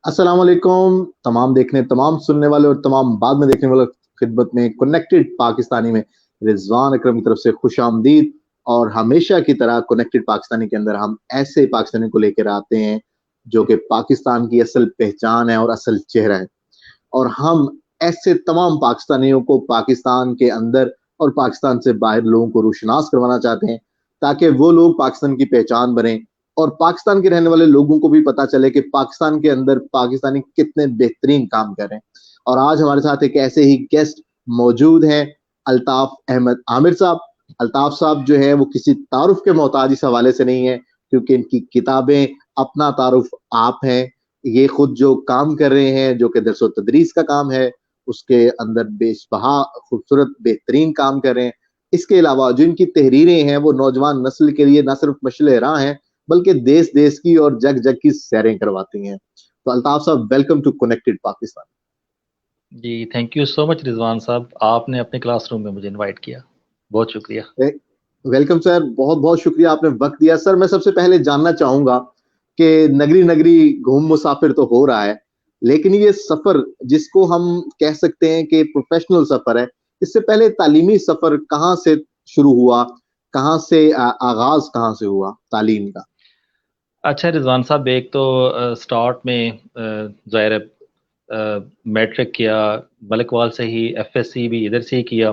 अस्सलाम वालेकुम तमाम देखने, तमाम सुनने वाले और तमाम बाद में देखने वालों की खिदमत में कनेक्टेड पाकिस्तानी में रिजवान अकरम की तरफ से खुशामदीद। और हमेशा की तरह कनेक्टेड पाकिस्तानी के अंदर हम ऐसे पाकिस्तानी को लेकर आते हैं जो कि पाकिस्तान की असल पहचान है और असल चेहरा है। और हम ऐसे तमाम पाकिस्तानियों को पाकिस्तान के अंदर और पाकिस्तान से बाहर लोगों को रोशनास करवाना चाहते हैं, ताकि वो लोग पाकिस्तान की पहचान बने और पाकिस्तान के रहने वाले लोगों को भी पता चले कि पाकिस्तान के अंदर पाकिस्तानी कितने बेहतरीन काम कर रहे हैं। और आज हमारे साथ एक ऐसे ही गेस्ट मौजूद हैं, अल्ताफ अहमद आमिर साहब। अल्ताफ साहब जो है वो किसी तारुफ के मोहताज इस हवाले से नहीं है, क्योंकि इनकी किताबें अपना तारुफ आप हैं। ये खुद जो काम कर रहे हैं, जो कि दरस तदरीस का काम है, उसके अंदर बेशबहा खूबसूरत बेहतरीन काम कर रहे हैं। इसके अलावा जो इनकी तहरीरें हैं वो नौजवान नस्ल के लिए न सिर्फ मशले राह हैं, बल्कि देश देश की और जग जग की सैरें करवाती हैं। तो अल्ताफ साहब, वेलकम टू कनेक्टेड पाकिस्तान। जी, thank you so much Rizwan साहब। आपने अपने क्लासरूम में मुझे इनवाइट किया, बहुत शुक्रिया। वेलकम सर, बहुत बहुत शुक्रिया आपने वक्त दिया। सर, मैं सबसे पहले जानना चाहूंगा कि नगरी नगरी घूम मुसाफिर तो हो रहा है, लेकिन ये सफर जिसको हम कह सकते हैं कि प्रोफेशनल सफर है, इससे पहले तालीमी सफर कहाँ से शुरू हुआ? कहाँ से आगाज कहाँ से हुआ तालीम का? अच्छा रिजवान साहब, एक तो स्टार्ट में ज़ाहिर है मैट्रिक किया, मलिकवाल से ही, एफएससी भी इधर से ही किया,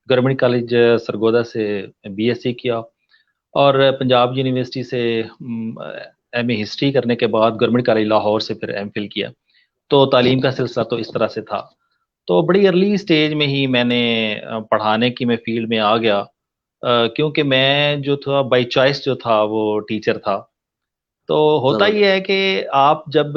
गवर्नमेंट कॉलेज सरगोदा से बीएससी किया, और पंजाब यूनिवर्सिटी से एमए हिस्ट्री करने के बाद गवर्नमेंट कॉलेज लाहौर से फिर एमफिल किया। तो तालीम का सिलसिला तो इस तरह से था। तो बड़ी अर्ली स्टेज में ही मैंने पढ़ाने की मैं फील्ड में आ गया, क्योंकि मैं जो था बाई चॉइस जो था वो टीचर था। तो होता ही जबरदस्त। है कि आप जब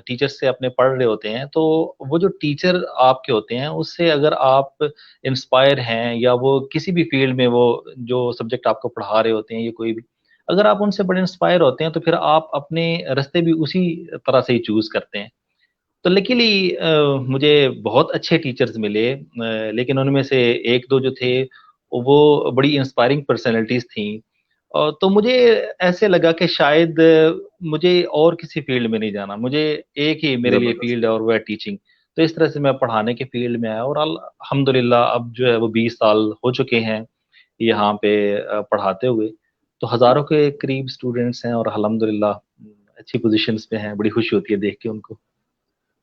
टीचर से अपने पढ़ रहे होते हैं, तो वो जो टीचर आपके होते हैं उससे अगर आप इंस्पायर हैं, या वो किसी भी फील्ड में वो जो सब्जेक्ट आपको पढ़ा रहे होते हैं या कोई भी, अगर आप उनसे बड़े इंस्पायर होते हैं तो फिर आप अपने रास्ते भी उसी तरह से ही चूज करते हैं। तो लकीली मुझे बहुत अच्छे टीचर्स मिले, लेकिन उनमें से एक दो जो थे वो बड़ी इंस्पायरिंग पर्सनैलिटीज थी। और तो मुझे ऐसे लगा कि शायद मुझे और किसी फील्ड में नहीं जाना, मुझे एक ही मेरे लिए जबरदस्त। फील्ड है और वो है टीचिंग। तो इस तरह से मैं पढ़ाने के फील्ड में आया, और अल्हम्दुलिल्लाह अब जो है वो 20 साल हो चुके हैं यहाँ पे पढ़ाते हुए। तो हजारों के करीब स्टूडेंट्स हैं, और अल्हम्दुलिल्लाह अच्छी पोजीशंस पे हैं। बड़ी खुशी होती है देख के उनको।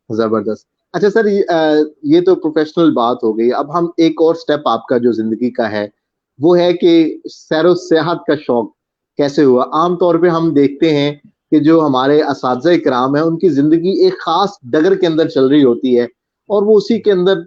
जबरदस्त। अच्छा सर, ये तो प्रोफेशनल बात हो गई। अब हम एक और स्टेप आपका जो जिंदगी का है, वो है कि सैरो सेहत का शौक कैसे हुआ? आमतौर पे हम देखते हैं कि जो हमारे असातिज़ा इकराम है, उनकी जिंदगी एक खास डगर के अंदर चल रही होती है और वो उसी के अंदर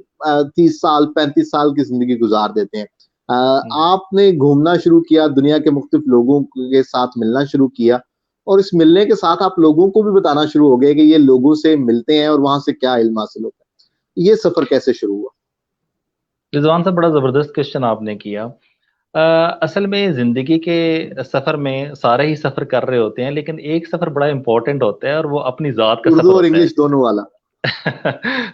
30 साल 35 साल की जिंदगी गुजार देते हैं। हम्म। आपने घूमना शुरू किया, दुनिया के मुख्तलिफ लोगों के साथ मिलना शुरू किया, और इस मिलने के साथ आप लोगों को भी बताना शुरू हो गए कि ये लोगों से मिलते हैं और वहां से क्या इल्म हासिल होता है। ये सफर कैसे शुरू हुआ? रिजवान साहब, बड़ा जबरदस्त क्वेश्चन आपने किया। असल में जिंदगी के सफर में सारे ही सफर कर रहे होते हैं, लेकिन एक सफर बड़ा इंपॉर्टेंट होता है, और वो अपनी जात का उर्दू सफर और होता है। इंग्लिश दोनों वाला।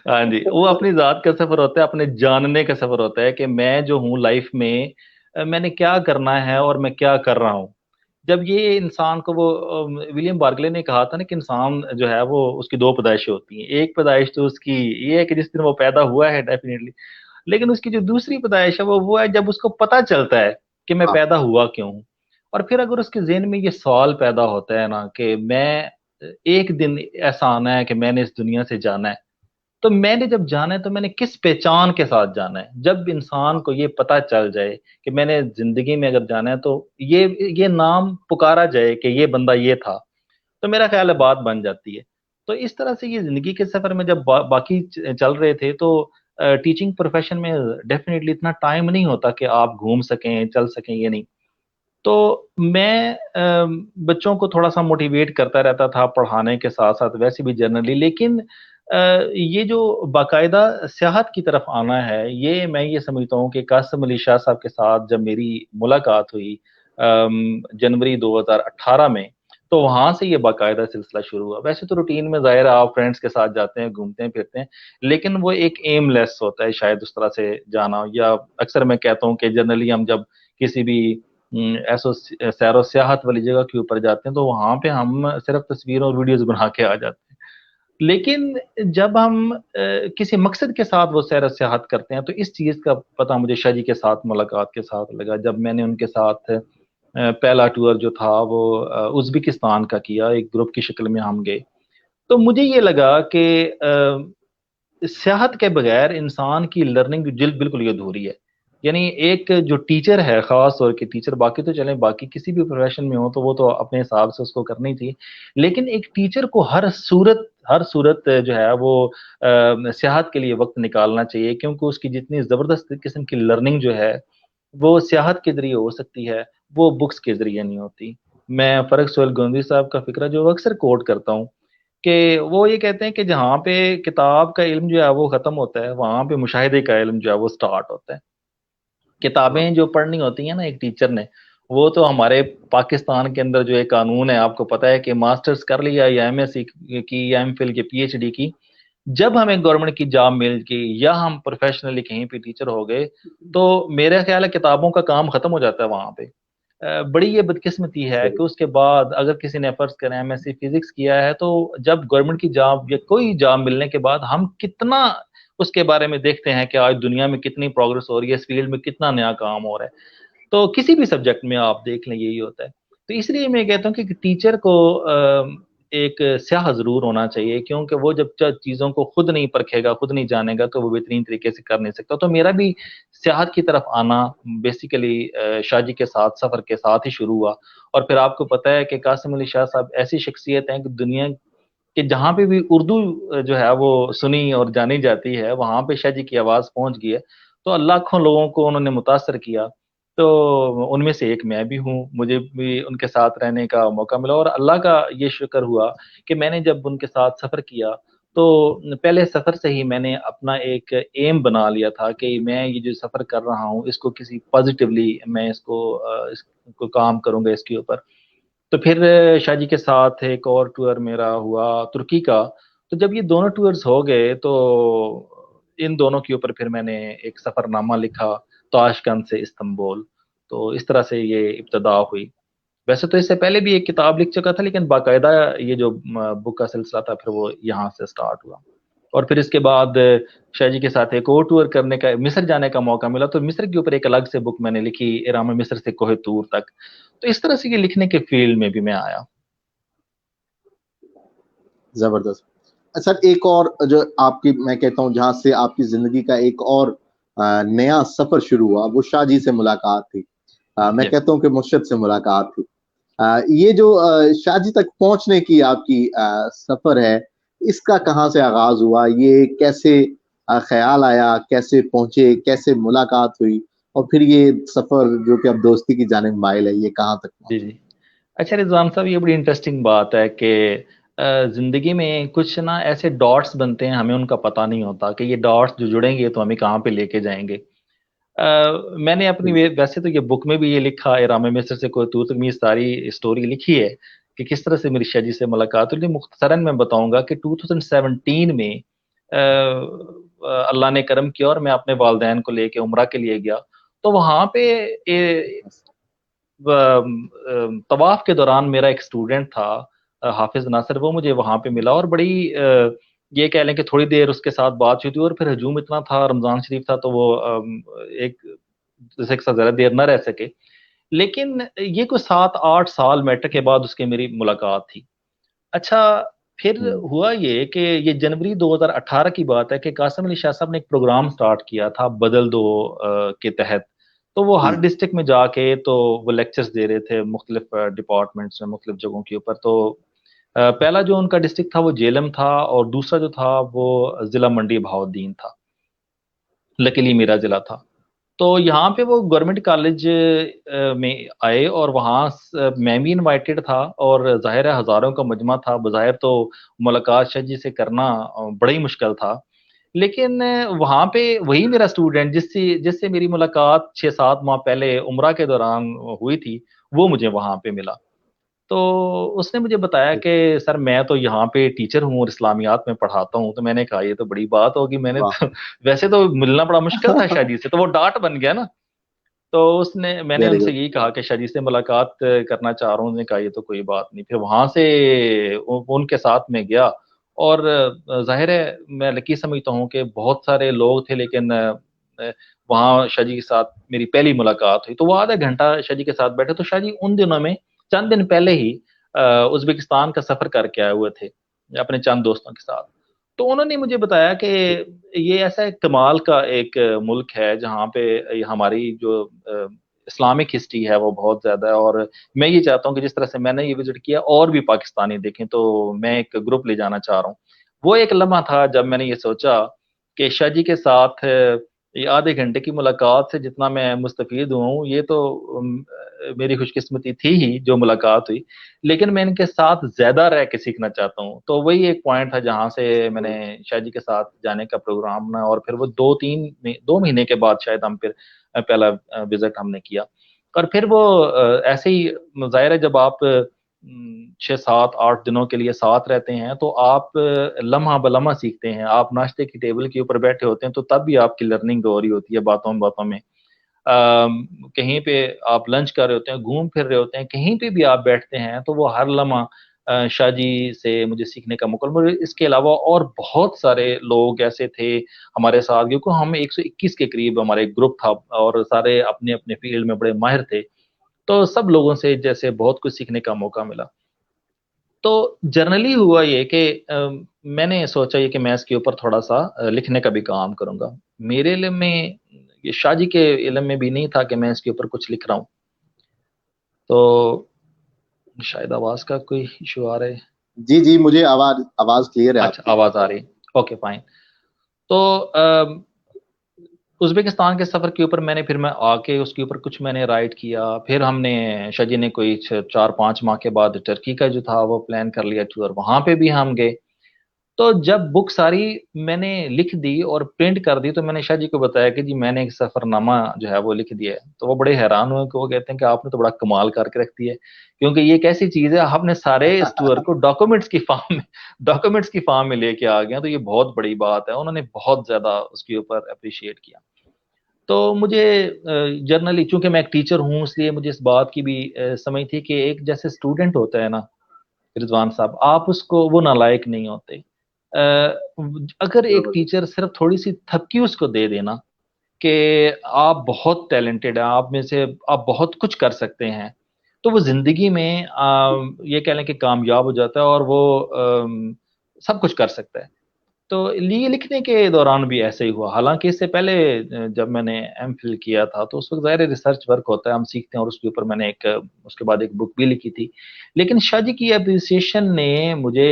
हाँ जी, वो अपनी जात का सफर होता है, अपने जानने का सफर होता है कि मैं जो हूँ लाइफ में, मैंने क्या करना है और मैं क्या कर रहा हूँ। जब ये इंसान को वो विलियम बार्गले ने कहा था ना कि इंसान जो है वो उसकी दो पैदाइशें होती हैं। एक पैदाइश तो उसकी ये है कि जिस दिन वो पैदा हुआ है डेफिनेटली, लेकिन उसकी जो दूसरी पैदाइश है वो है जब उसको पता चलता है कि मैं हाँ। पैदा हुआ क्यों हूं। और फिर अगर उसके ज़हन में ये सवाल पैदा होता है ना कि मैं, एक दिन ऐसा आना है कि मैंने इस दुनिया से जाना है, तो मैंने जब जाना है तो मैंने किस पहचान के साथ जाना है। जब इंसान को ये पता चल जाए कि मैंने जिंदगी में अगर जाना है, तो ये नाम पुकारा जाए कि ये बंदा ये था, तो मेरा ख्याल है बात बन जाती है। तो इस तरह से ये जिंदगी के सफर में जब बाकी चल रहे थे, तो टीचिंग प्रोफेशन में डेफिनेटली इतना टाइम नहीं होता कि आप घूम सकें, चल सकें, ये नहीं। तो मैं बच्चों को थोड़ा सा मोटिवेट करता रहता था पढ़ाने के साथ साथ, वैसे भी जनरली। लेकिन ये जो बाकायदा सियाहत की तरफ आना है, ये मैं ये समझता हूँ कि कासिम अली शाह साहब के साथ जब मेरी मुलाकात हुई जनवरी 2018 में, तो वहां से ये बाकायदा सिलसिला शुरू हुआ। वैसे तो रूटीन में जाहिर है आप फ्रेंड्स के साथ जाते हैं, घूमते हैं फिरते हैं, लेकिन वो एक एमलेस होता है शायद उस तरह से जाना। या अक्सर मैं कहता हूँ कि जनरली हम जब किसी भी ऐसो सैरो सियाहत वाली जगह के ऊपर जाते हैं, तो वहां पे हम सिर्फ तस्वीरों और वीडियोस बना के आ जाते हैं। लेकिन जब हम किसी मकसद के साथ वो सैर सियाहत करते हैं, तो इस चीज का पता मुझे शाह जी के साथ मुलाकात के साथ लगा, जब मैंने उनके साथ पहला टूर जो था वो उज्बेकिस्तान का किया, एक ग्रुप की शक्ल में हम गए। तो मुझे ये लगा कि सियाहत के बगैर इंसान की लर्निंग बिल्कुल ही अधूरी है। यानी एक जो टीचर है, खास तौर के टीचर, बाकी तो चले, बाकी किसी भी प्रोफेशन में हो तो वो तो अपने हिसाब से उसको करनी ही चाहिए, लेकिन एक टीचर को हर सूरत जो है वो सियाहत के लिए वक्त निकालना चाहिए, क्योंकि उसकी जितनी जबरदस्त किस्म की लर्निंग जो है वो सियाहत के जरिए हो सकती है, वो बुक्स के जरिए नहीं होती। मैं फरक सोहेल गोंदी साहब का फिक्रा जो अक्सर कोट करता हूँ, कि वो ये कहते हैं कि जहाँ पे किताब का इल्म जो है वो खत्म होता है, वहां पे मुशाहिदे का इल्म जो है वो स्टार्ट होता है। किताबें जो पढ़नी होती हैं ना एक टीचर ने, वो तो हमारे पाकिस्तान के अंदर जो एक कानून है, आपको पता है कि मास्टर्स कर लिया या एमएससी की या एमफिल की पीएचडी की, जब हमें गवर्नमेंट की जॉब मिल गई या हम प्रोफेशनली कहीं पे टीचर हो गए, तो मेरा ख्याल है किताबों का काम खत्म हो जाता है वहां पे। बड़ी ये बदकिस्मती है कि सही। उसके बाद अगर किसी ने फर्ज करें एमएससी फिजिक्स किया है, तो जब गवर्नमेंट की जॉब या कोई जॉब मिलने के बाद हम कितना उसके बारे में देखते हैं कि आज दुनिया में कितनी प्रोग्रेस हो रही है, इस फील्ड में कितना नया काम हो रहा है। तो किसी भी सब्जेक्ट में आप देख लें यही होता है। तो इसलिए मैं कहता हूँ कि टीचर को एक स्याह जरूर होना चाहिए, क्योंकि वो जब चीजों को खुद नहीं परखेगा, खुद नहीं जानेगा, तो वो बेहतरीन तरीके से कर नहीं सकता। तो मेरा भी सियाहत की तरफ आना बेसिकली शाह जी के साथ सफर के साथ ही शुरू हुआ। और फिर आपको पता है कि कासिम अली शाह साहब ऐसी शख्सियत हैं कि दुनिया के जहाँ पे भी उर्दू जो है वो सुनी और जानी जाती है, वहां पे शाह जी की आवाज पहुंच गई है। तो लाखों लोगों को उन्होंने मुतासर किया। तो उनमें से एक मैं भी हूँ, मुझे भी उनके साथ रहने का मौका मिला, और अल्लाह का ये शुक्र हुआ कि मैंने जब उनके साथ सफर किया, तो पहले सफर से ही मैंने अपना एक एम बना लिया था कि मैं ये जो सफर कर रहा हूँ इसको किसी पॉजिटिवली मैं इसको काम करूंगा इसके ऊपर। तो फिर शाह जी के साथ एक और टूर मेरा हुआ तुर्की का। तो जब ये दोनों टूर्स हो गए, तो इन दोनों के ऊपर फिर मैंने एक सफरनामा लिखा, ताशकंद से इस्तांबुल। तो इस तरह से ये इब्तदा हुई। वैसे तो इससे पहले भी एक किताब लिख चुका था, लेकिन बाकायदा ये जो बुक का सिलसिला था फिर वो यहाँ से स्टार्ट हुआ। और फिर इसके बाद शाह जी के साथ एक और टूर करने का, मिस्र जाने का मौका मिला, तो मिस्र के ऊपर एक अलग से बुक मैंने लिखी, इराम मिस्र से कोहे तूर तक। तो इस तरह से ये लिखने के फील्ड में भी मैं आया। जबरदस्त। अच्छा, एक और जो आपकी, मैं कहता हूँ जहां से आपकी जिंदगी का एक और नया सफर शुरू हुआ, वो शाह जी से मुलाकात थी। मैं जी कहता हूँ कि मुर्शद से मुलाकात थी। ये जो शाह जी तक पहुंचने की आपकी सफर है, इसका कहाँ से आगाज हुआ, ये कैसे ख्याल आया, कैसे पहुंचे, कैसे मुलाकात हुई, और फिर ये सफर जो कि अब दोस्ती की जानिब माइल है, ये कहाँ तक जी पहुंचा? जी। अच्छा रिजवान साहब, ये बड़ी इंटरेस्टिंग बात है कि जिंदगी में कुछ ना ऐसे डॉट्स बनते हैं, हमें उनका पता नहीं होता कि ये डॉट्स जो जुड़ेंगे तो हमें कहाँ पे लेके जाएंगे। मैंने अपनी वैसे तो ये बुक में भी ये लिखा, इराम मिस्र से कोई तू तक मी सारी स्टोरी लिखी है कि किस तरह से मेरी शाह जी से मुलाकात हुई। मुख्तसरन मैं बताऊंगा कि 2017 में अल्लाह ने करम किया और मैं अपने वालदैन को लेके उम्रा के लिए गया। तो वहां पे तवाफ के दौरान मेरा एक स्टूडेंट था, हाफिज नासिर, वो मुझे वहां पे मिला, और बड़ी ये कह लें कि थोड़ी देर उसके साथ बात हुई थी। और फिर हजूम इतना था, रमजान शरीफ था, तो वो एक दूसरे के साथ ज्यादा देर न रह सके। लेकिन ये कुछ 7-8 साल मैटर के बाद उसके मेरी मुलाकात थी। अच्छा, फिर हम्म। हुआ ये कि ये जनवरी 2018 की बात है कि कासिम अली शाह साहब ने एक प्रोग्राम स्टार्ट किया था बदल दो के तहत। तो वो हर जी। डिस्ट्रिक्ट में जाके तो वो लेक्चर्स दे रहे थे मुख्तलिफ डिपार्टमेंट्स में, मुख्तलिफ जगहों के ऊपर। तो पहला जो उनका डिस्ट्रिक्ट था वो जेलम था, और दूसरा जो था वो जिला मंडी बहाउद्दीन था। लकीली मेरा जिला था। तो यहाँ पे वो गवर्नमेंट कॉलेज में आए, और वहाँ मैं भी इनवाइटेड था, और जाहिर है हजारों का मजमा था, बज़ाहिर तो मुलाकात शाह जी से करना बड़ा ही मुश्किल था। लेकिन वहाँ पे वही मेरा स्टूडेंट जिससे जिससे मेरी मुलाकात 6-7 माह पहले उम्रा के दौरान हुई थी, वो मुझे वहाँ पे मिला। तो उसने मुझे बताया कि सर मैं तो यहाँ पे टीचर हूँ और इस्लामियात में पढ़ाता हूँ। तो मैंने कहा ये तो बड़ी बात होगी, मैंने वाह। तो वैसे तो मिलना बड़ा मुश्किल था शादी से, तो वो डांट बन गया ना। तो उसने मैंने वेरी उनसे गुड। यही कहा कि शादी से मुलाकात करना चाह रहा हूँ। उन्होंने कहा ये तो कोई बात नहीं। फिर वहां से उनके साथ में गया, और जाहिर है मैं लकी समझता हूँ कि बहुत सारे लोग थे, लेकिन वहाँ शाहजी के साथ मेरी पहली मुलाकात हुई। तो वो आधा घंटा शाहजी के साथ बैठे, तो शाहजी उन दिनों में चंद दिन पहले ही उज्बेकिस्तान का सफर करके आए हुए थे अपने चंद दोस्तों के साथ। तो उन्होंने मुझे बताया कि ये ऐसा एक कमाल का एक मुल्क है जहाँ पे हमारी जो इस्लामिक हिस्ट्री है वो बहुत ज्यादा है। और मैं ये चाहता हूँ कि जिस तरह से मैंने ये विजिट किया और भी पाकिस्तानी देखें, तो मैं एक ग्रुप ले जाना चाह रहा हूँ। वो एक लम्हा था जब मैंने ये सोचा कि शाह जी के साथ ये आधे घंटे की मुलाकात से जितना मैं मुस्तफीद हूँ, ये तो मेरी खुशकिस्मती थी ही जो मुलाकात हुई, लेकिन मैं इनके साथ ज्यादा रह के सीखना चाहता हूँ। तो वही एक पॉइंट था जहाँ से मैंने शाह जी के साथ जाने का प्रोग्राम बना, और फिर वो 2 महीने के बाद शायद हम फिर पहला विजिट हमने किया। और फिर वो ऐसे ही जाहिर है जब आप 6 7 8 दिनों के लिए साथ रहते हैं तो आप लम्हा बलम्हा सीखते हैं। आप नाश्ते की टेबल के ऊपर बैठे होते हैं तो तब भी आपकी लर्निंग हो रही होती है बातों बातों में। कहीं पे आप लंच कर रहे होते हैं, घूम फिर रहे होते हैं, कहीं पे भी आप बैठते हैं तो वो हर लम्हा शाह जी से मुझे सीखने का मौका मुझे। इसके अलावा और बहुत सारे लोग ऐसे थे हमारे साथ, क्योंकि हम 121 के करीब हमारे ग्रुप था और सारे अपने अपने फील्ड में बड़े माहिर थे। तो सब लोगों से जैसे बहुत कुछ सीखने का मौका मिला। तो जनरली हुआ ये कि मैंने सोचा ये कि मैं इसके ऊपर थोड़ा सा लिखने का भी काम करूंगा। मेरे इल्म में, ये शाह जी के इल्म में भी नहीं था कि मैं इसके ऊपर कुछ लिख रहा हूँ। तो शायद आवाज का कोई इशू आ रहा है। जी जी, मुझे आवाज आवाज क्लियर है अच्छा, आपकी। आवाज आ रही है, ओके फाइन। तो उज्बेकिस्तान के सफर के ऊपर मैं आके उसके ऊपर कुछ मैंने राइट किया। फिर हमने शाह जी ने कोई 4 5 माह के बाद टर्की का जो था वो प्लान कर लिया टूर, वहां पे भी हम गए। तो जब बुक सारी मैंने लिख दी और प्रिंट कर दी तो मैंने शाह जी को बताया कि जी मैंने एक सफरनामा जो है वो लिख दिया है। तो वो बड़े हैरान हुए कि वो कहते हैं कि आपने तो बड़ा कमाल करके रख दिया है, क्योंकि ये एक ऐसी चीज है आपने सारे इस टूर को डॉक्यूमेंट्स की फॉर्म में लेके आ गए हैं, तो ये बहुत बड़ी बात है। उन्होंने बहुत ज्यादा उसके ऊपर अप्रिशिएट किया। तो मुझे जनरली चूंकि मैं एक टीचर हूँ इसलिए मुझे इस बात की भी समझ थी कि एक जैसे स्टूडेंट होता है ना रिजवान साहब, आप उसको वो नालायक नहीं होते। अगर एक जरूर। टीचर सिर्फ थोड़ी सी थपकी उसको दे देना कि आप बहुत टैलेंटेड हैं, आप में से आप बहुत कुछ कर सकते हैं, तो वो जिंदगी में ये कह लें कि कामयाब हो जाता है और वो सब कुछ कर सकता है। तो ये लिखने के दौरान भी ऐसे ही हुआ। हालांकि इससे पहले जब मैंने एमफिल किया था तो उस वक्त ज़ाहिर रिसर्च वर्क होता है, हम सीखते हैं, और उसके ऊपर मैंने एक उसके बाद एक बुक भी लिखी थी। लेकिन शाह जी की अप्रिसिएशन ने मुझे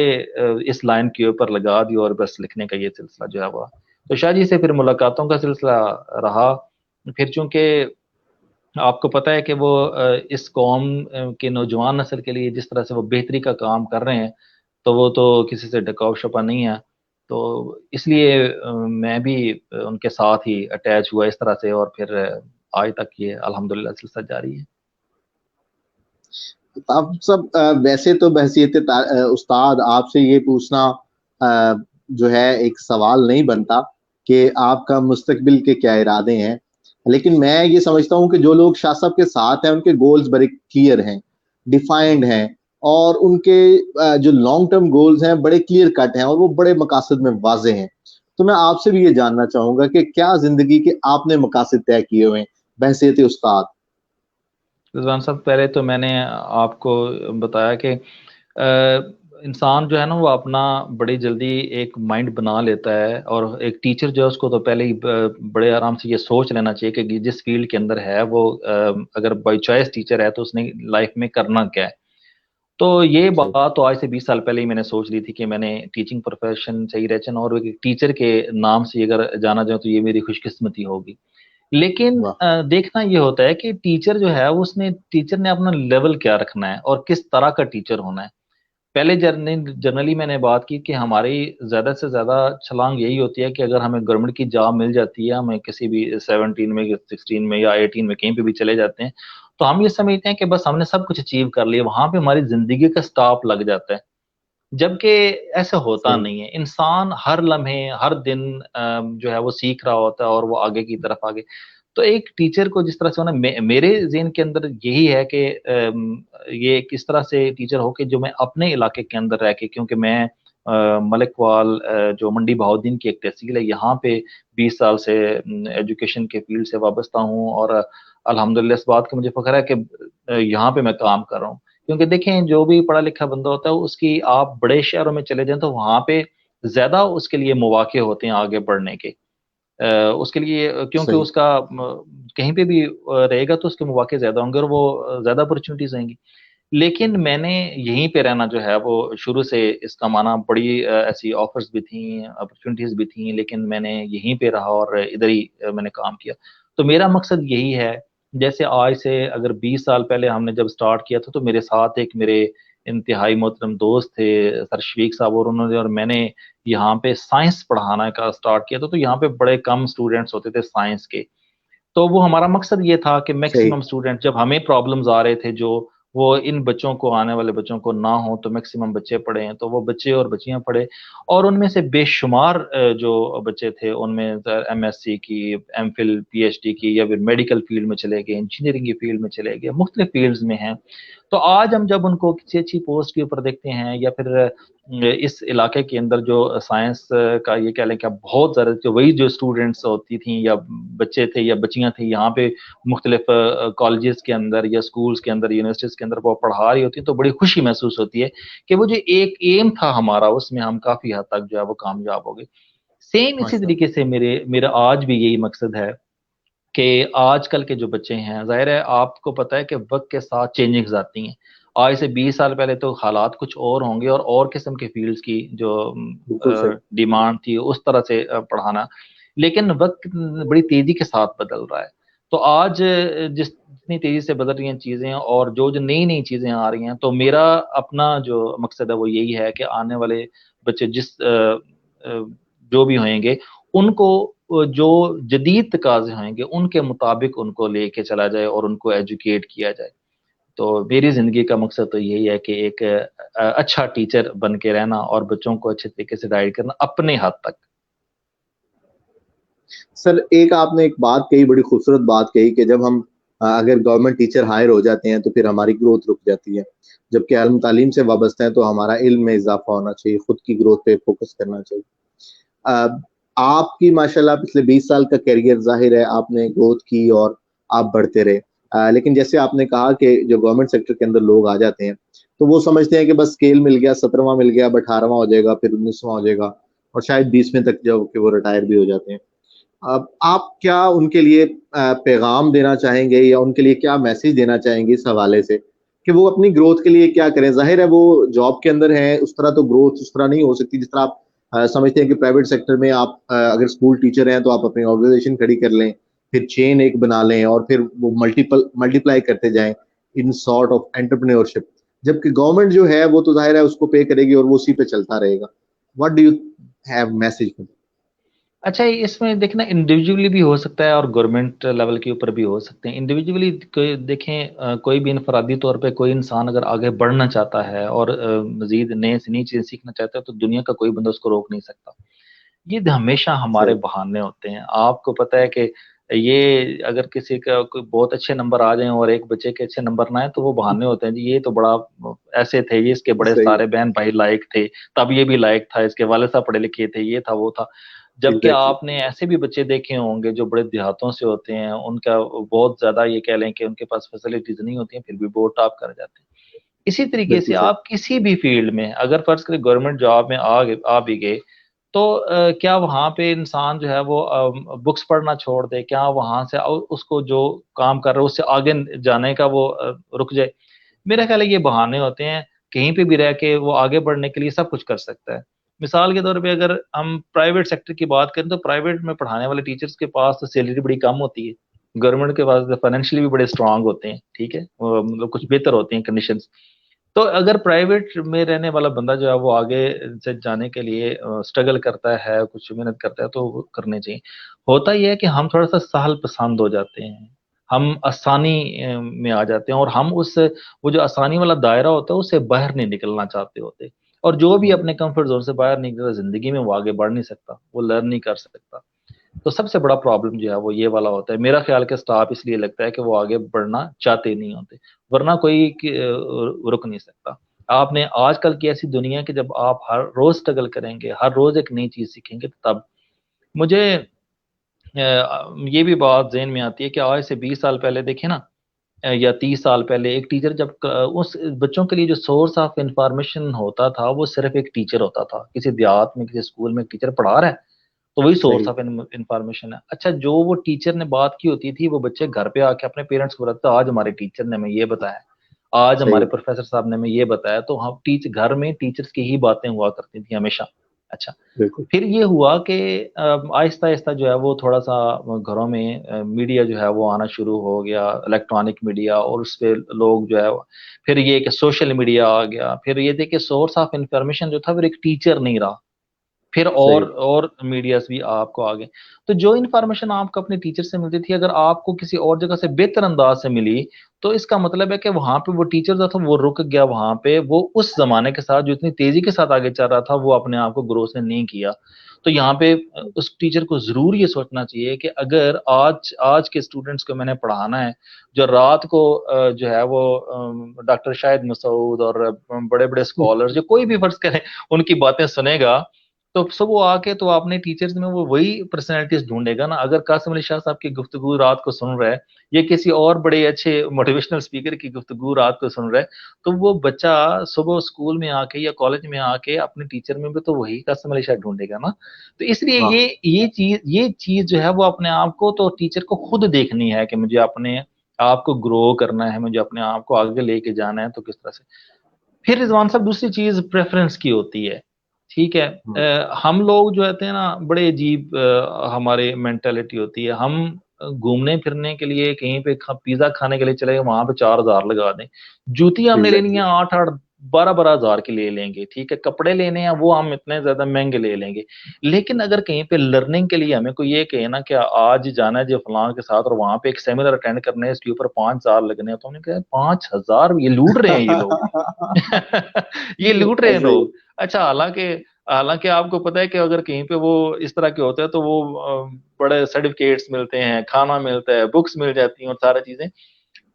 इस लाइन के ऊपर लगा दी और बस लिखने का ये सिलसिला जो है हुआ। तो शाह जी से फिर मुलाकातों का सिलसिला रहा। फिर चूंकि आपको पता है कि वो इस कौम के नौजवान नस्ल के लिए जिस तरह से वो बेहतरी का काम कर रहे हैं, तो वो तो किसी से ढका छुपा नहीं है। तो इसलिए मैं भी उनके साथ ही अटैच हुआ इस तरह से, और फिर आज तक ये अल्हम्दुलिल्लाह सिलसिला जारी है। आप सब वैसे तो बहसीयत उस्ताद आपसे ये पूछना जो है एक सवाल नहीं बनता कि आपका मुस्तकबिल के क्या इरादे हैं। लेकिन मैं ये समझता हूँ कि जो लोग शाह साहब के साथ हैं उनके गोल्स बड़े क्लियर हैं, डिफाइंड हैं, और उनके जो लॉन्ग टर्म गोल्स हैं बड़े क्लियर कट हैं और वो बड़े मकासद में वाजे हैं। तो मैं आपसे भी ये जानना चाहूंगा कि क्या जिंदगी के आपने मकासद तय किए हुए हैं बहसीयत उस्ताद? रिजवान साहब, पहले तो मैंने आपको बताया कि इंसान जो है ना वो अपना बड़ी जल्दी एक माइंड बना लेता है, और एक टीचर जो है उसको तो पहले ही बड़े आराम से ये सोच लेना चाहिए कि जिस फील्ड के अंदर है वो अगर बाई चॉइस टीचर है तो उसने लाइफ में करना क्या है। तो ये जी बात तो आज से 20 साल पहले ही मैंने सोच ली थी कि मैंने टीचिंग प्रोफेशन से ही रहना, और एक टीचर के नाम से अगर जाना जाए तो ये मेरी खुशकिस्मती होगी। लेकिन वाह। देखना ये होता है कि टीचर जो है उसने टीचर ने अपना लेवल क्या रखना है और किस तरह का टीचर होना है। पहले जनरली मैंने बात की कि हमारी ज्यादा से ज्यादा छलांग यही होती है कि अगर हमें गवर्नमेंट की जॉब मिल जाती है, हमें किसी भी 17 में 16 में या 18 में कहीं पे भी चले जाते हैं, तो हम ये समझते हैं कि बस हमने सब कुछ अचीव कर लिया, वहां पे हमारी जिंदगी का स्टॉप लग जाता है। जबकि ऐसा होता सही। नहीं है। इंसान हर लम्हे हर दिन जो है वो सीख रहा होता है और वो आगे की तरफ आगे। तो एक टीचर को जिस तरह से होना, मेरे ज़हन के अंदर यही है कि ये किस तरह से टीचर हो कि जो मैं अपने इलाके के अंदर रह के, क्योंकि मैं मलिकवाल जो मंडी बहाउद्दीन की एक तहसील है, यहाँ पे 20 साल से एजुकेशन के फील्ड से वाबस्ता हूँ। और अल्हम्दुलिल्लाह इस बात का मुझे फख्र है कि यहाँ पे मैं काम कर रहा हूँ। क्योंकि देखें, जो भी पढ़ा लिखा बंदा होता है उसकी, आप बड़े शहरों में चले जाएं तो वहाँ पे ज्यादा उसके लिए मौके होते हैं आगे बढ़ने के। उसके लिए क्योंकि सही। उसका कहीं पे भी रहेगा तो उसके मौके ज्यादा होंगे और वो ज्यादा अपॉर्चुनिटीज आएंगी। लेकिन मैंने यहीं पे रहना जो है वो शुरू से इसका माना, बड़ी ऐसी ऑफर्स भी थी, अपॉर्चुनिटीज भी थी, लेकिन मैंने यहीं पे रहा और इधर ही मैंने काम किया। तो मेरा मकसद यही है, जैसे आज से अगर 20 साल पहले हमने जब स्टार्ट किया था तो मेरे साथ एक मेरे इंतहाई मोहतरम दोस्त थे सर शफीक साहब, और उन्होंने और मैंने यहाँ पे साइंस पढ़ाना का स्टार्ट किया था। तो यहाँ पे बड़े कम स्टूडेंट्स होते थे साइंस के। तो वो हमारा मकसद ये था कि सही। मैक्सिमम स्टूडेंट, जब हमें प्रॉब्लम्स आ रहे थे जो वो इन बच्चों को, आने वाले बच्चों को ना हो, तो मैक्सिमम बच्चे पढ़े हैं, तो वो बच्चे और बच्चियां पढ़े। और उनमें से बेशुमार जो बच्चे थे उनमें एमएससी की, एमफिल, पीएचडी की, या फिर मेडिकल फील्ड में चले गए, इंजीनियरिंग की फील्ड में चले गए, मुख्तलिफ फील्ड्स में हैं। तो आज हम जब उनको किसी अच्छी पोस्ट के ऊपर देखते हैं, या फिर इस इलाके के अंदर जो साइंस का ये कह लें कि बहुत ज़्यादा, जो वही जो स्टूडेंट्स होती थी या बच्चे थे या बच्चियां थी यहाँ पे मुख्तलिफ कॉलेजेस के अंदर या स्कूल्स के अंदर, यूनिवर्सिटीज के अंदर वो पढ़ा रही होती है, तो बड़ी खुशी महसूस होती है कि वो जो एक एम था हमारा, उसमें हम काफ़ी हद तक जो है वो कामयाब हो गए। सेम इसी तरीके माशाल्लाह। से मेरा आज भी यही मकसद है कि आजकल के जो बच्चे हैं, जाहिर है आपको पता है कि वक्त के साथ चेंजिंग्स आती हैं। आज से 20 साल पहले तो हालात कुछ और होंगे और किस्म के फील्ड्स की जो बिल्कुल सही। डिमांड थी उस तरह से पढ़ाना। लेकिन वक्त बड़ी तेजी के साथ बदल रहा है। तो आज जितनी तेजी से बदल रही हैं चीजें, और जो जो नई नई चीजें आ रही हैं, तो मेरा अपना जो मकसद है वो यही है कि आने वाले बच्चे जो भी होंगे, उनको जो जदीद तकाजे होंगे उनके मुताबिक उनको लेके चला जाए और उनको एजुकेट किया जाए। तो मेरी जिंदगी का मकसद तो यही है कि एक अच्छा टीचर बन के रहना और बच्चों को अच्छे तरीके से गाइड करना अपने हद तक। सर, एक आपने एक बात कही, बड़ी खूबसूरत बात कही कि जब हम अगर गवर्नमेंट टीचर हायर हो जाते हैं तो फिर हमारी ग्रोथ रुक जाती है। जबकि आलम तालीम से वाबस्ता है तो हमारा इल्म में इजाफा होना चाहिए, खुद की ग्रोथ पे फोकस करना चाहिए। अ, आपकी माशाल्लाह पिछले 20 साल का करियर, ज़ाहिर है आपने ग्रोथ की और आप बढ़ते रहे। लेकिन जैसे आपने कहा कि जो गवर्नमेंट सेक्टर के अंदर लोग आ जाते हैं, तो वो समझते हैं कि बस स्केल मिल गया, 17वां मिल गया, अब 18वां हो जाएगा, फिर 19वां हो जाएगा और शायद 20वें तक जो कि वो रिटायर भी हो जाते हैं। अब आप क्या उनके लिए पैगाम देना चाहेंगे या उनके लिए क्या मैसेज देना चाहेंगे इस हवाले से कि वो अपनी ग्रोथ के लिए क्या करें? ज़ाहिर है वो जॉब के अंदर हैं, उस तरह तो ग्रोथ उस तरह नहीं हो सकती जिस तरह आप समझते हैं कि प्राइवेट सेक्टर में आप अगर स्कूल टीचर हैं तो आप अपनी ऑर्गेनाइजेशन खड़ी कर लें, फिर चेन एक बना लें और फिर वो मल्टीप्लाई करते जाएँ इन सॉर्ट ऑफ एंटरप्रेन्योरशिप। जबकि गवर्नमेंट जो है वो तो ज़ाहिर है उसको पे करेगी और वो उसी पे चलता रहेगा। What do you have message for that? अच्छा, इसमें देखना इंडिविजुअली भी हो सकता है और गवर्नमेंट लेवल के ऊपर भी हो सकते हैं। इंडिविजुअली देखें, कोई भी इनफरादी तौर पे कोई इंसान अगर आगे बढ़ना चाहता है और मजीद नए से नई चीज़ सीखना चाहता है तो दुनिया का कोई बंदा उसको रोक नहीं सकता। ये हमेशा हमारे सही। बहाने होते हैं। आपको पता है कि ये अगर किसी का कोई बहुत अच्छे नंबर आ जाएं और एक बच्चे के अच्छे नंबर ना आए तो वो बहाने होते हैं जी, ये तो बड़ा ऐसे थे, ये इसके बड़े सही। सारे बहन भाई लायक थे, तब ये भी लायक था, इसके वाले साहब पढ़े लिखे थे, ये था वो था। जबकि एग्ज़ैक्टली। आपने ऐसे भी बच्चे देखे होंगे जो बड़े देहातों से होते हैं, उनका बहुत ज्यादा ये कह लें कि उनके पास फैसिलिटीज नहीं होती हैं, फिर भी बहुत टॉप कर जाते हैं। इसी तरीके से बिल्कुल सही। आप किसी भी फील्ड में अगर फर्ज करें गवर्नमेंट जॉब में आ भी गए, तो क्या वहां पे इंसान जो है वो बुक्स पढ़ना छोड़ दे? क्या वहां से उसको जो काम कर रहा है उससे आगे जाने का वो रुक जाए? मेरा ख्याल है ये बहाने होते हैं। कहीं पे भी रह के वो आगे बढ़ने के लिए सब कुछ कर सकता है। मिसाल के तौर पे अगर हम प्राइवेट सेक्टर की बात करें तो प्राइवेट में पढ़ाने वाले टीचर्स के पास तो सैलरी बड़ी कम होती है। गवर्नमेंट के पास फाइनेंशियली भी बड़े स्ट्रांग होते हैं, ठीक है, मतलब कुछ बेहतर होती हैं कंडीशंस। तो अगर प्राइवेट में रहने वाला बंदा जो है वो आगे से जाने के लिए स्ट्रगल करता है, कुछ मेहनत करता है, तो वो करने चाहिए। होता यह है कि हम थोड़ा सा सहल पसंद हो जाते हैं, हम आसानी में आ जाते हैं, और हम उस वो जो आसानी वाला दायरा होता है उससे बाहर नहीं निकलना चाहते होते। और जो भी अपने कंफर्ट जोन से बाहर निकल जिंदगी में वो आगे बढ़ नहीं सकता, वो लर्न नहीं कर सकता। तो सबसे बड़ा प्रॉब्लम जो है वो ये वाला होता है। मेरा ख्याल के स्टाफ इसलिए लगता है कि वो आगे बढ़ना चाहते नहीं होते, वरना कोई रुक नहीं सकता। आपने आजकल की ऐसी दुनिया है कि जब आप हर रोज स्ट्रगल करेंगे, हर रोज एक नई चीज सीखेंगे, तब मुझे ये भी बात ज़हन में आती है कि आज से 20 साल पहले देखें ना, या 30 साल पहले एक टीचर जब उस बच्चों के लिए जो सोर्स ऑफ इंफॉर्मेशन होता था वो सिर्फ एक टीचर होता था। किसी देहात में किसी स्कूल में टीचर पढ़ा रहा है तो वही सोर्स सही। ऑफ इंफॉर्मेशन है। अच्छा, जो वो टीचर ने बात की होती थी वो बच्चे घर पे आके अपने पेरेंट्स को बताते, आज हमारे टीचर ने हमें ये बताया, आज हमारे सही। प्रोफेसर साहब ने हमें ये बताया। तो हम टीच घर में टीचर्स की ही बातें हुआ करती थी हमेशा। अच्छा, बिल्कुल। फिर ये हुआ कि आहिस्ता आहिस्ता जो है वो थोड़ा सा घरों में मीडिया जो है वो आना शुरू हो गया, इलेक्ट्रॉनिक मीडिया, और उस पे लोग जो है फिर ये कि सोशल मीडिया आ गया, फिर ये थे कि सोर्स ऑफ इंफॉर्मेशन जो था फिर एक टीचर नहीं रहा, फिर सही। और मीडियाज भी आपको आ गए। तो जो इन्फॉर्मेशन आपको अपने टीचर से मिलती थी, अगर आपको किसी और जगह से बेहतर अंदाज से मिली, तो इसका मतलब है कि वहां पे वो टीचर जो था वो रुक गया वहां पे, वो उस जमाने के साथ जो इतनी तेजी के साथ आगे चल रहा था वो अपने आप को ग्रो से नहीं किया। तो यहाँ पे उस टीचर को जरूर ये सोचना चाहिए कि अगर आज आज के स्टूडेंट्स को मैंने पढ़ाना है, जो रात को जो है वो डॉक्टर शाहिद मसूद और बड़े बड़े स्कॉलर जो कोई भी फर्ज करें उनकी बातें सुनेगा, तो सब वो आके तो अपने टीचर्स में वो वही पर्सनैलिटीज ढूंढेगा ना। अगर कासिम अली शाह साहब की गुफ्तगू रात को सुन रहा है, या किसी और बड़े अच्छे मोटिवेशनल स्पीकर की गुफ्तगू रात को सुन रहा है, तो वो बच्चा सुबह स्कूल में आके या कॉलेज में आके अपने टीचर में भी तो वही कासिम अली शाह ढूंढेगा ना। तो इसलिए वाह। ये चीज जो है वो अपने आप को तो टीचर को खुद देखनी है कि मुझे अपने आप को ग्रो करना है, मुझे अपने आप को आगे लेके जाना है, तो किस तरह से। फिर रिजवान साहब दूसरी चीज प्रेफरेंस की होती है। ठीक है, हम्म। हम लोग जो होते हैं ना बड़े अजीब हमारे मेंटेलिटी होती है। हम घूमने फिरने के लिए कहीं पे पिज्जा खाने के लिए चले गए, वहां पे 4,000 लगा दें। जूती हमने लेनी है एग्जैक्टली। 8-8 12-12 हजार की ले लेंगे। ठीक है, कपड़े लेने हैं वो हम इतने ज्यादा महंगे ले लेंगे। लेकिन अगर कहीं पे लर्निंग के लिए हमें कोई ये कहे ना कि आज जाना है जो फलां के साथ और वहां पे एक सेमिनार अटेंड करने है, इसके ऊपर 5,000 लगने हैं, तो हमने कहा 5,000 ये लूट रहे हैं ये लोग। ये लूट रहे हैं ऐसा ही। लोग। अच्छा, हालांकि हालांकि आपको पता है कि अगर कहीं पे वो इस तरह के होते हैं तो वो बड़े सर्टिफिकेट्स मिलते हैं, खाना मिलता है, बुक्स मिल जाती हैं और सारी चीजें।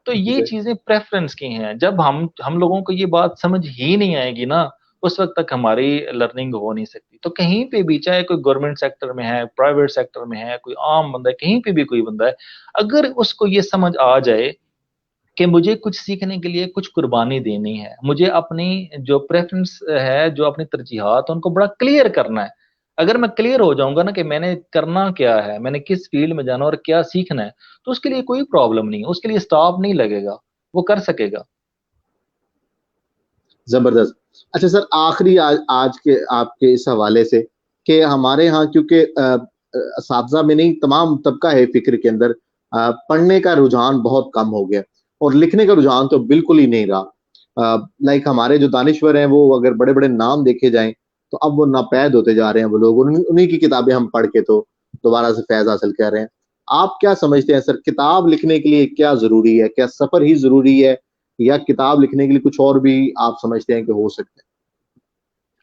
तो ये जी। चीजें प्रेफरेंस की हैं। जब हम लोगों को ये बात समझ ही नहीं आएगी ना, उस वक्त तक हमारी लर्निंग हो नहीं सकती। तो कहीं पे भी, चाहे कोई गवर्नमेंट सेक्टर में है, प्राइवेट सेक्टर में है, कोई आम बंदा है, कहीं पे भी कोई बंदा है, अगर उसको ये समझ आ जाए कि मुझे कुछ सीखने के लिए कुछ कुर्बानी देनी है, मुझे अपनी जो प्रेफरेंस है, जो अपनी तरजीहात है, उनको बड़ा क्लियर करना है। अगर मैं क्लियर हो जाऊंगा ना कि मैंने करना क्या है, मैंने किस फील्ड में जाना और क्या सीखना है, तो उसके लिए कोई प्रॉब्लम नहीं है, उसके लिए स्टॉप नहीं लगेगा, वो कर सकेगा। जबरदस्त। अच्छा सर, आखिरी आज के आपके इस हवाले से कि हमारे यहाँ क्योंकि असातिज़ा में नहीं तमाम तबका है फिक्र के अंदर, पढ़ने का रुझान बहुत कम हो गया और लिखने का रुझान तो बिल्कुल ही नहीं रहा। लाइक हमारे जो दानिश्वर हैं वो अगर बड़े बड़े नाम देखे जाएं तो अब वो नापैद होते जा रहे हैं, वो लोग उन्हीं की किताबें हम पढ़ के तो दोबारा से फैज हासिल कर रहे हैं। आप क्या समझते हैं सर, किताब लिखने के लिए क्या जरूरी है? क्या सफर ही जरूरी है या किताब लिखने के लिए कुछ और भी आप समझते हैं कि हो सकता है?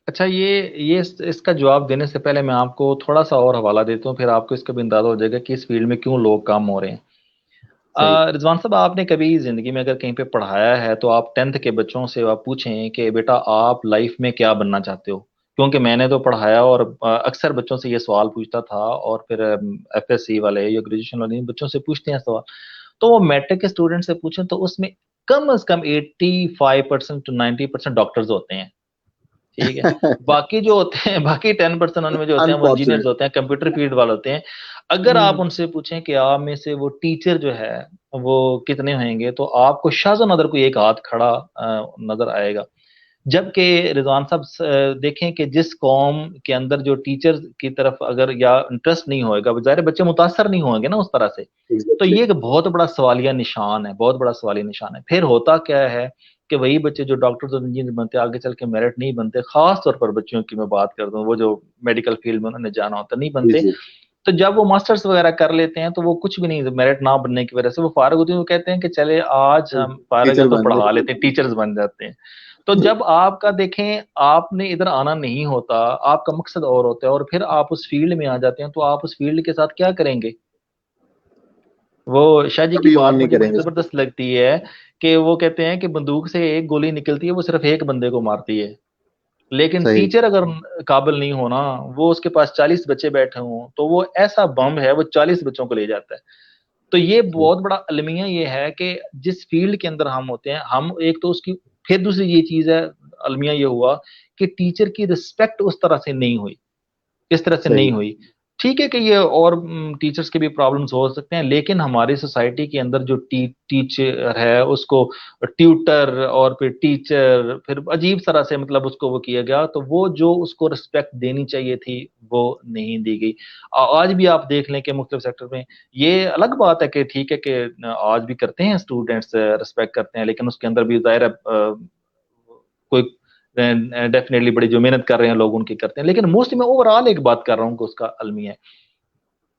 अच्छा, ये इसका जवाब देने से पहले मैं आपको थोड़ा सा और हवाला देता हूँ, फिर आपको इसका भी अंदाजा हो जाएगा कि इस फील्ड में क्यों लोग काम हो रहे हैं। सही। रिजवान साहब, आपने कभी जिंदगी में अगर कहीं पे पढ़ाया है तो आप 10th के बच्चों से आप पूछें कि बेटा आप लाइफ में क्या बनना चाहते हो। क्योंकि मैंने तो पढ़ाया और अक्सर बच्चों से ये सवाल पूछता था, और फिर एफएससी वाले या ग्रेजुएशन वाले इन बच्चों से पूछते हैं सवाल। तो वो मैट्रिक के स्टूडेंट से पूछें तो उसमें कम से कम 85% to 90% डॉक्टर्स होते हैं। ठीक है, बाकी जो होते हैं बाकी 10% उनमें जो होते हैं वो इंजीनियर्स अनफॉर्चुनेट। होते हैं, कंप्यूटर फील्ड वाले होते हैं। अगर आप उनसे पूछें कि आप में से वो टीचर जो है वो कितने होंगे, तो आपको शाज़ नजर कोई एक हाथ खड़ा नजर आएगा। जबकि रिजवान साहब देखें कि जिस कौम के अंदर जो टीचर की तरफ अगर या इंटरेस्ट नहीं होएगा, बेचारे बच्चे मुतासर नहीं होंगे ना उस तरह से। तो एग्जैक्टली। ये एक बहुत बड़ा सवालिया निशान है, बहुत बड़ा सवालिया निशान है। फिर होता क्या है कि वही बच्चे जो डॉक्टर्स और इंजीनियर बनते हैं आगे चल के मेरिट नहीं बनते, खास तौर पर बच्चों की मैं बात करता हूँ, वो जो मेडिकल फील्ड में उन्होंने जाना होता नहीं जी बनते। जी। तो जब वो मास्टर्स वगैरह कर लेते हैं तो वो कुछ भी नहीं, मेरिट ना बनने की वजह से वो फारग होते हैं, वो कहते हैं कि चले आज हम फारग हैं टीचर तो बन पढ़ा गए। लेते हैं, टीचर्स बन जाते हैं। तो जब आपका देखें आपने इधर आना नहीं होता, आपका मकसद और होता है, और फिर आप उस फील्ड में आ जाते हैं, तो आप उस फील्ड के साथ क्या करेंगे? वो शाह जी की कभी ऑन बात नहीं मुझे बड़ी करेंगे उसको। जबरदस्त लगती है कि वो कहते हैं कि बंदूक से एक गोली निकलती है, वो सिर्फ एक बंदे को मारती है, लेकिन सही। टीचर अगर काबिल नहीं होना, वो उसके पास 40 बच्चे बैठे हों, तो वो ऐसा बम है, वो 40 बच्चों को ले जाता है। तो ये सही। बहुत बड़ा अलमिया ये है कि जिस फील्ड के अंदर हम होते हैं, हम एक तो उसकी, फिर दूसरी ये चीज है, अलमिया ये हुआ कि टीचर की रिस्पेक्ट उस तरह से नहीं हुई, इस तरह से नहीं सही। हुई। ठीक है कि ये और टीचर्स के भी प्रॉब्लम्स हो सकते हैं, लेकिन हमारी सोसाइटी के अंदर जो टीचर है उसको ट्यूटर और फिर टीचर, फिर अजीब तरह से मतलब उसको वो किया गया, तो वो जो उसको रिस्पेक्ट देनी चाहिए थी वो नहीं दी गई। आज भी आप देख लें कि मुख्तलिफ सेक्टर में, ये अलग बात है कि ठीक है कि आज भी करते हैं स्टूडेंट्स रिस्पेक्ट करते हैं, लेकिन उसके अंदर भी जाहिर है कोई डेफिनेटली बड़ी जो मेहनत कर रहे हैं लोग उनकी करते हैं, लेकिन मोस्टली मैं ओवरऑल एक बात कर रहा हूँ कि उसका अलमी है।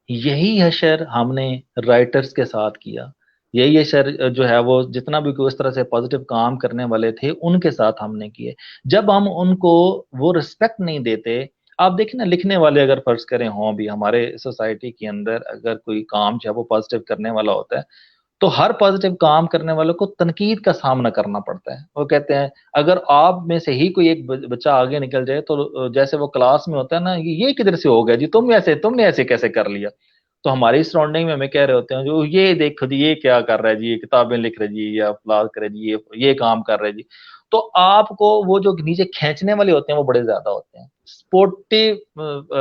यही हशर हमने राइटर्स के साथ किया, यही हशर जो है वो जितना भी कोई इस तरह से पॉजिटिव काम करने वाले थे उनके साथ हमने किए। जब हम उनको वो रिस्पेक्ट नहीं देते, आप देखें ना, लिखने वाले अगर फर्ज करें हों भी हमारे सोसाइटी के अंदर, अगर कोई काम जो है वो पॉजिटिव करने वाला होता है, तो हर पॉजिटिव काम करने वालों को तनकीद का सामना करना पड़ता है। वो कहते हैं अगर आप में से ही कोई एक बच्चा आगे निकल जाए, तो जैसे वो क्लास में होता है ना, ये किधर से हो गया जी, तुमने ऐसे कैसे कर लिया, तो हमारी सराउंडिंग में हमें कह रहे होते हैं जो ये देखो जी, ये क्या कर रहा है जी, ये किताबें लिख रहे जी, या फ्लास करे जी, ये काम कर रहे जी। तो आपको वो जो नीचे खींचने वाले होते हैं वो बड़े ज्यादा होते हैं, स्पोर्टिव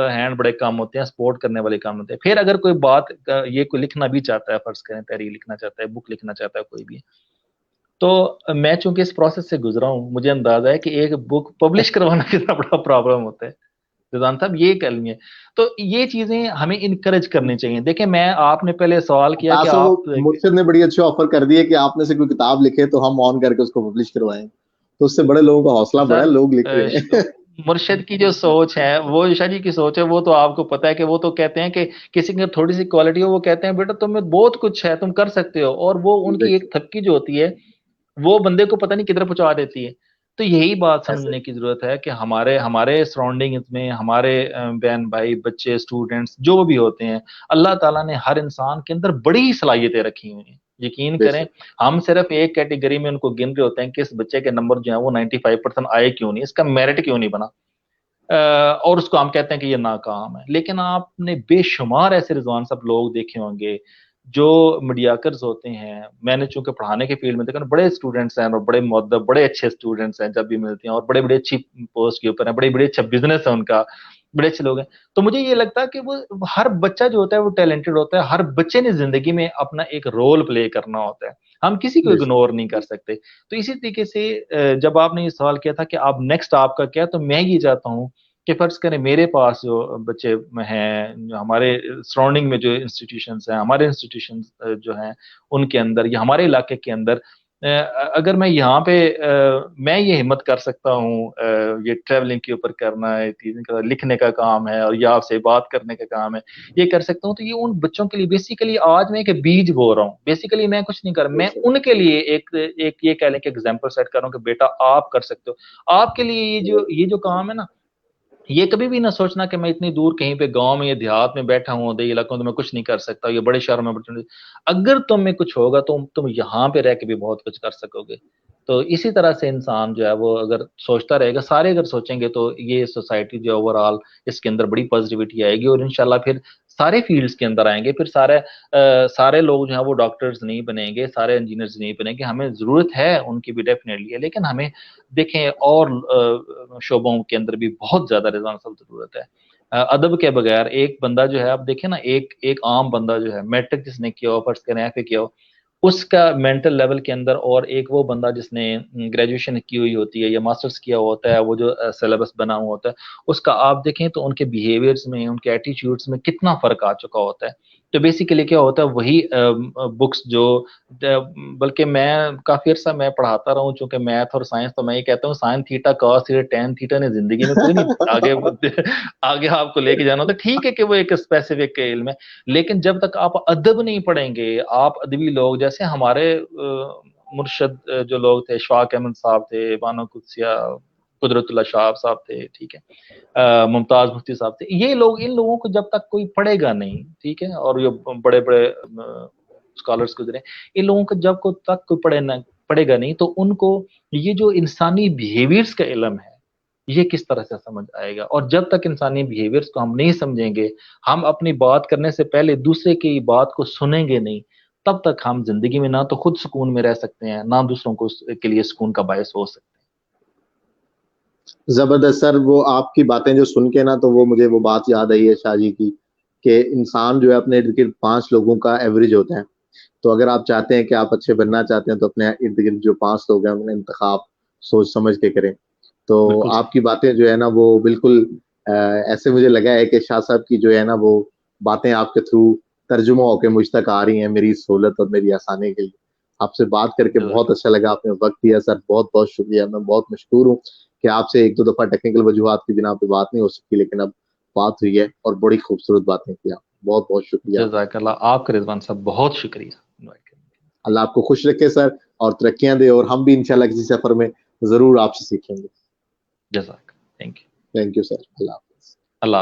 हैंड बड़े कम होते हैं, सपोर्ट करने वाले कम होते हैं। फिर अगर कोई बात ये कोई लिखना भी चाहता है, फर्ज करें तहरीर लिखना चाहता है, बुक लिखना चाहता है कोई भी, तो मैं चूंकि इस प्रोसेस से गुजरा हूँ, मुझे अंदाजा है कि एक बुक पब्लिश करवाना कितना बड़ा प्रॉब्लम होता है। रिजवान साहब ये कह लेंगे, तो ये चीजें हमें इनकरेज करनी चाहिए। देखिए मैं, आपने पहले सवाल किया कि तासो वो आप मुर्शिद ने बड़ी अच्छी ऑफर कर दी है कि आपने से कोई किताब लिखे तो हम ऑन करके उसको पब्लिश करवाएं, तो उससे बड़े लोगों का हौसला बढ़ा है, सर लोग लिख रहे हैं। मुर्शिद की जो सोच है, वो ईशा जी की सोच है, वो तो आपको पता है कि वो तो कहते हैं कि किसी की थोड़ी सी क्वालिटी हो, वो कहते हैं बेटा तुम्हें बहुत कुछ है, तुम कर सकते हो, और वो उनकी एक थपकी जो होती है वो बंदे को पता नहीं किधर पहुंचा देती है। तो यही बात ऐसे। समझने की जरूरत है कि हमारे हमारे सराउंडिंग में हमारे बहन भाई बच्चे स्टूडेंट्स जो भी होते हैं, अल्लाह ताला ने हर इंसान के अंदर बड़ी सलाहियतें रखी हुई हैं, यकीन करें। बेशक। हम सिर्फ एक कैटेगरी में उनको गिन रहे होते हैं कि इस बच्चे के नंबर जो है वो 95% आए क्यों नहीं, इसका मेरिट क्यों नहीं बना, और उसको हम कहते हैं कि ये नाकाम है। लेकिन आपने बेशुमार ऐसे रिजवान सब लोग देखे होंगे जो मीडियाकर्स होते हैं। मैंने चूंकि पढ़ाने के फील्ड में देखा ना, बड़े स्टूडेंट्स हैं और बड़े मुअद्दब बड़े अच्छे स्टूडेंट्स हैं जब भी मिलते हैं, और बड़े बड़े अच्छी पोस्ट के ऊपर हैं, बड़े बड़े अच्छा बिजनेस है उनका, बड़े अच्छे लोग हैं। तो मुझे ये लगता है कि वो हर बच्चा जो होता है वो टैलेंटेड होता है, हर बच्चे ने जिंदगी में अपना एक रोल प्ले करना होता है, हम किसी को बेशक। इग्नोर नहीं कर सकते। तो इसी तरीके से जब आपने ये सवाल किया था कि आप नेक्स्ट आपका क्या, तो मैं ये चाहता हूँ कि फर्ज करें मेरे पास जो बच्चे हैं, जो हमारे सराउंडिंग में जो इंस्टीट्यूशंस हैं, हमारे इंस्टीट्यूशंस जो हैं उनके अंदर या हमारे इलाके के अंदर, अगर मैं यहाँ पे मैं ये हिम्मत कर सकता हूँ, ये ट्रैवलिंग के ऊपर करना है, चीज़ों का लिखने का काम है और या आपसे बात करने का काम है, ये कर सकता हूँ, तो ये उन बच्चों के लिए बेसिकली आज मैं एक बीज बो रहा हूँ, बेसिकली मैं कुछ नहीं कर रहा, मैं बेशक। उनके लिए एक एक ये कह लें कि एग्जाम्पल सेट कर रहा हूँ कि बेटा आप कर सकते हो। आपके लिए ये जो काम है ना, ये कभी भी ना सोचना कि मैं इतनी दूर कहीं पे गांव में या देहात में बैठा हूँ, दे इलाकों में, तो मैं कुछ नहीं कर सकता, ये बड़े शहरों में अपॉर्चुनिटी, अगर तुम में कुछ होगा तो तुम यहाँ पे रह के भी बहुत कुछ कर सकोगे। तो इसी तरह से इंसान जो है वो अगर सोचता रहेगा, सारे अगर सोचेंगे, तो ये सोसाइटी जो ओवरऑल इसके अंदर बड़ी पॉजिटिविटी आएगी, और इंशाल्लाह फिर सारे फील्ड्स के अंदर आएंगे, फिर सारे लोग जो है वो डॉक्टर्स नहीं बनेंगे, सारे इंजीनियर्स नहीं बनेंगे, हमें जरूरत है उनकी भी डेफिनेटली है, लेकिन हमें देखें और शोबों के अंदर भी बहुत ज्यादा रिजवान सब जरूरत है। अदब के बगैर एक बंदा जो है, आप देखें ना, एक एक आम बंदा जो है मैट्रिक जिसने किया हो, फर्स्ट करें एफए किया हो, उसका मेंटल लेवल के अंदर, और एक वो बंदा जिसने ग्रेजुएशन की हुई होती है या मास्टर्स किया हुआ होता है, वो जो सिलेबस बना हुआ होता है, उसका आप देखें तो उनके बिहेवियर्स में, उनके एटीट्यूड्स में कितना फर्क आ चुका होता है। तो बेसिकली क्या होता है, वही बुक्स जो, बल्कि मैं काफी अर्सा मैं पढ़ाता रहा हूँ, चूंकि मैथ और साइंस, तो मैं ये कहता हूँ sine theta cos theta tan theta ने जिंदगी में कोई नहीं आगे आगे आपको लेके जाना होता। ठीक है कि वो एक स्पेसिफिक इल्म है, लेकिन जब तक आप अदब नहीं पढ़ेंगे, आप अदबी लोग, जैसे हमारे मुर्शद जो लोग थे, शवाक अहमद साहब थे, बानो कुदसिया, कुदरतुल्लाह शाह साहब थे, ठीक है, मुमताज मुफ्ती साहब थे, ये लोग, इन लोगों को जब तक कोई पढ़ेगा नहीं, ठीक है, और ये बड़े बड़े स्कॉलर्स गुजरे, इन लोगों को जब को तक कोई पढ़ेगा नहीं तो उनको ये जो इंसानी बिहेवियर्स का इल्म है ये किस तरह से समझ आएगा। और जब तक इंसानी बिहेवियर्स को हम नहीं समझेंगे, हम अपनी बात करने से पहले दूसरे की बात को सुनेंगे नहीं, तब तक हम जिंदगी में ना तो खुद सुकून में रह सकते हैं, ना दूसरों को के लिए सुकून का बायस हो सकते जबरदस्त सर, वो आपकी बातें जो सुन के ना तो वो मुझे वो बात याद आई है शाह जी की, कि इंसान जो है अपने इर्द गिर्द 5 लोगों का एवरेज होता है। तो अगर आप चाहते हैं कि आप अच्छे बनना चाहते हैं तो अपने इर्द गिर्द जो 5 लोग हैं उन्हें इंतखाब सोच समझ के करें। तो हैं। बिल्कुल सही। आपकी बातें जो है ना वो बिल्कुल ऐसे मुझे लगा है कि शाह साहब की जो है ना वो बातें आपके थ्रू तर्जुमा होके मुझ तक आ रही हैं मेरी सहूलत और मेरी आसानी के लिए। आपसे बात करके बहुत अच्छा लगा, आपने वक्त दिया सर, बहुत-बहुत शुक्रिया। मैं बहुत मशकूर हूँ कि आपसे 1-2 दफ़ा टेक्निकल वजूहात की बिना पे बात नहीं हो सकी, लेकिन अब बात हुई है और बड़ी खूबसूरत बातें की आपने। बहुत-बहुत शुक्रिया आपका। जज़ाकल्लाह। आपका रिज़वान साहब बहुत शुक्रिया इनवाइट करने के लिए। अल्लाह आपको खुश रखे सर और तरक्कियाँ दे, और हम भी इंशाल्लाह किसी सफ़र में ज़रूर आपसे सीखेंगे। जज़ाक। Thank you. Thank you sir. अल्लाह हाफ़िज़। अल्लाह